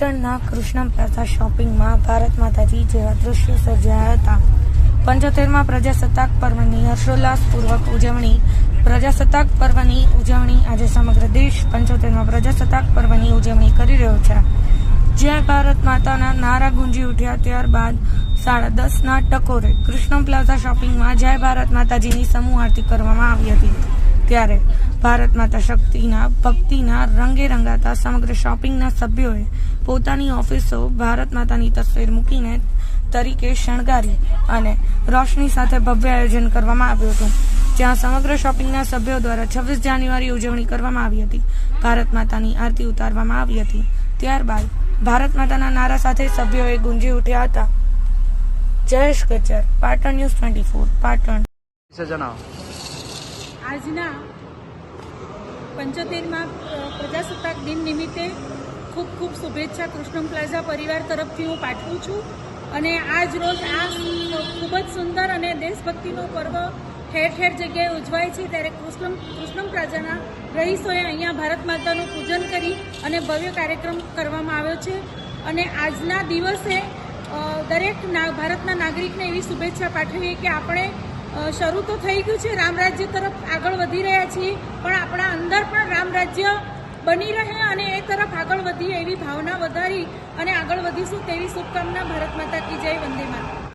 પાટણના કૃષ્ણ પ્લાઝા શોપિંગમાં ભારત માતાજી જેવા દ્રશ્યો સર્જાયા હતા। 75માં પ્રજાસત્તાક પર્વની હર્ષોલ્લાસપૂર્વક ઉજવણી। પ્રજાસત્તાક પર્વની ઉજવણી આજે સમગ્ર દેશ 75માં પ્રજાસત્તાક પર્વની ઉજવણી કરી રહ્યો છે। જ્યાં ભારત માતાના નારા ગુંજી ઉઠ્યા ત્યારબાદ 10:30ના ટકોરે કૃષ્ણ પ્લાઝા શોપિંગમાં જય ભારત માતાજીની સમૂહ આરતી કરવામાં આવી હતી। ત્યારે ભારત માતા શક્તિના ભક્તિના રંગે રંગાતા સમગ્ર શોપિંગના સભ્યોએ પોતાની ઓફિસો ભારત માતાની તસવીર મૂકીને તરીકે શણગારી અને રોશની સાથે ભવ્ય આયોજન કરવામાં આવ્યું હતું। જ્યાં સમગ્ર શોપિંગના સભ્યો દ્વારા 26 જાન્યુઆરી ઉજવણી કરવામાં આવી હતી। ભારત માતાની આરતી ઉતારવામાં આવી હતી। ત્યારબાદ ભારત માતાના નારા સાથે સભ્યોએ ગુંજી ઉઠ્યા હતા। જયેશ ગજ્જર, પાટણ ન્યૂઝ 24, પાટણ। આજના 75માં પ્રજાસત્તાક દિન નિમિત્તે ખૂબ ખૂબ શુભેચ્છા કૃષ્ણ પ્લાઝા પરિવાર તરફથી હું પાઠવું છું। અને આજ રોજ આ ખૂબ જ સુંદર અને દેશભક્તિનો પર્વ ઠેર ઠેર જગ્યાએ ઉજવાય છે। ત્યારે કૃષ્ણ પ્લાઝાના રહીશોએ અહીંયા ભારત માતાનું પૂજન કરી અને ભવ્ય કાર્યક્રમ કરવામાં આવ્યો છે। અને આજના દિવસે દરેક ભારતના નાગરિકને એવી શુભેચ્છા પાઠવીએ કે આપણે શરૂ તો થઈ ગયું છે, રામ રાજ્ય તરફ આગળ વધી રહ્યા છીએ, પણ આપણા અંદર પણ રામ રાજ્ય બની રહે અને એ તરફ આગળ વધીએ એવી ભાવના વધારી અને આગળ વધીશું તેવી શુભકામના। ભારત માતા કી જય, વંદે માતરમ।